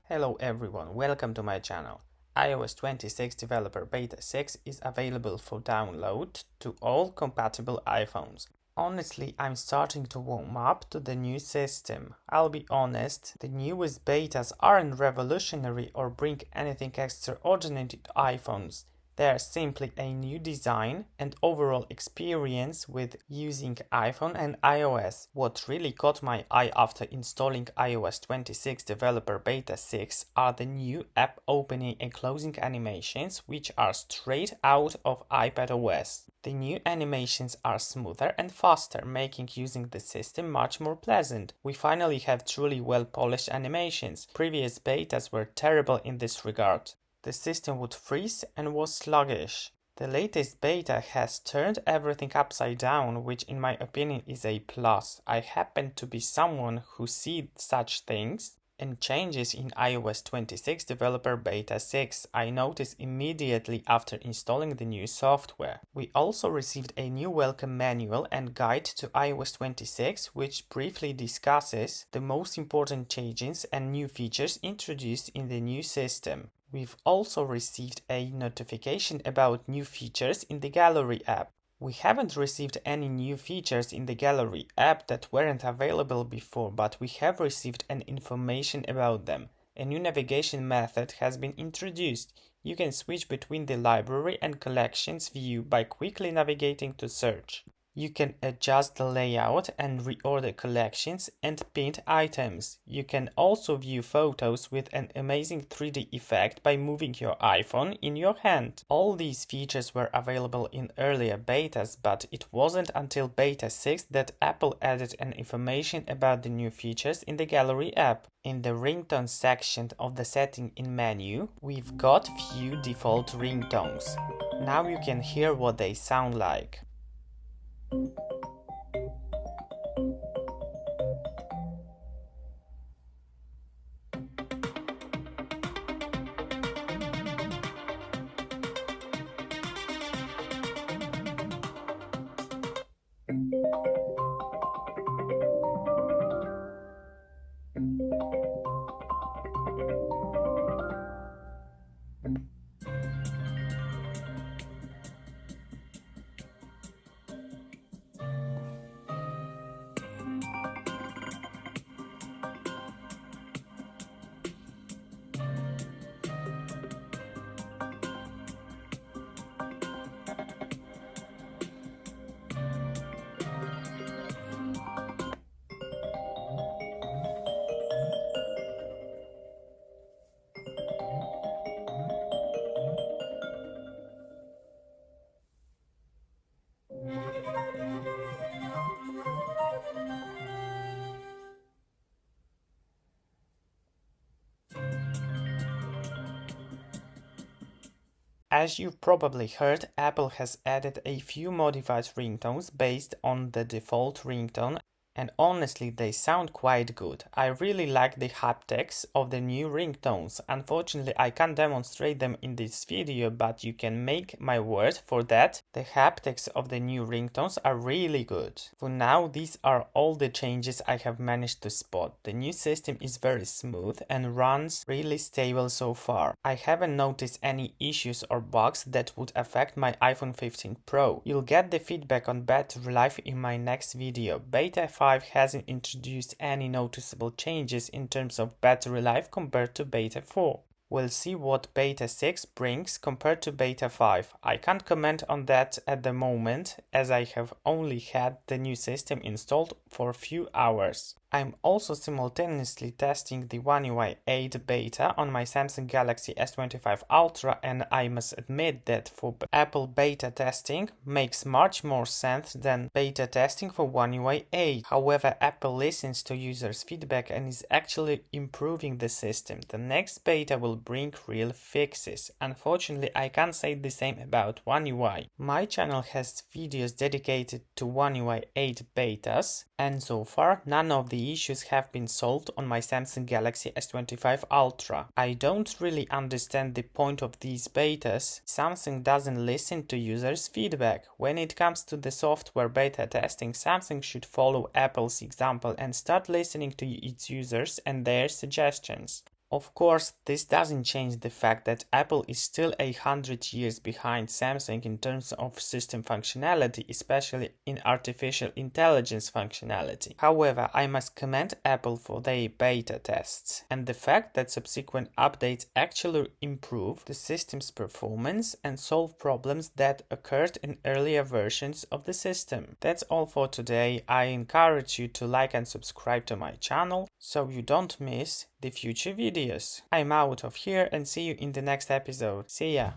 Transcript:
Hello everyone, welcome to my channel. iOS 26 Developer Beta 6 is available for download to all compatible iPhones. Honestly, I'm starting to warm up to the new system. I'll be honest, the newest betas aren't revolutionary or bring anything extraordinary to iPhones. They are simply a new design and overall experience with using iPhone and iOS. What really caught my eye after installing iOS 26 Developer Beta 6 are the new app opening and closing animations, which are straight out of iPadOS. The new animations are smoother and faster, making using the system much more pleasant. We finally have truly well-polished animations. Previous betas were terrible in this regard. The system would freeze and was sluggish. The latest beta has turned everything upside down, which in my opinion is a plus. I happen to be someone who sees such things and changes in iOS 26 Developer Beta 6 I noticed immediately after installing the new software. We also received a new welcome manual and guide to iOS 26, which briefly discusses the most important changes and new features introduced in the new system. We've also received a notification about new features in the Gallery app. We haven't received any new features in the Gallery app that weren't available before, but we have received an information about them. A new navigation method has been introduced. You can switch between the library and collections view by quickly navigating to search. You can adjust the layout and reorder collections and pinned items. You can also view photos with an amazing 3D effect by moving your iPhone in your hand. All these features were available in earlier betas, but it wasn't until Beta 6 that Apple added an information about the new features in the Gallery app. In the Ringtones section of the setting in menu, we've got few default ringtones. Now you can hear what they sound like. As you've probably heard, Apple has added a few modified ringtones based on the default ringtone, and honestly they sound quite good. I really like the haptics of the new ringtones. Unfortunately, I can't demonstrate them in this video, but you can make my word for that. The haptics of the new ringtones are really good. For now, these are all the changes I have managed to spot. The new system is very smooth and runs really stable so far. I haven't noticed any issues or bugs that would affect my iPhone 15 Pro. You'll get the feedback on battery life in my next video. Beta 5 hasn't introduced any noticeable changes in terms of battery life compared to Beta 4. We'll see what Beta 6 brings compared to Beta 5. I can't comment on that at the moment, as I have only had the new system installed for a few hours. I'm also simultaneously testing the One UI 8 beta on my Samsung Galaxy S25 Ultra, and I must admit that for Apple beta testing makes much more sense than beta testing for One UI 8. However, Apple listens to users' feedback and is actually improving the system. The next beta will bring real fixes. Unfortunately, I can't say the same about One UI. My channel has videos dedicated to One UI 8 betas, and so far none of the issues have been solved on my Samsung Galaxy S25 Ultra. I don't really understand the point of these betas. Samsung doesn't listen to users' feedback. When it comes to the software beta testing, Samsung should follow Apple's example and start listening to its users and their suggestions. Of course, this doesn't change the fact that Apple is still 100 years behind Samsung in terms of system functionality, especially in artificial intelligence functionality. However, I must commend Apple for their beta tests and the fact that subsequent updates actually improve the system's performance and solve problems that occurred in earlier versions of the system. That's all for today. I encourage you to like and subscribe to my channel so you don't miss the future videos. I'm out of here and see you in the next episode. See ya!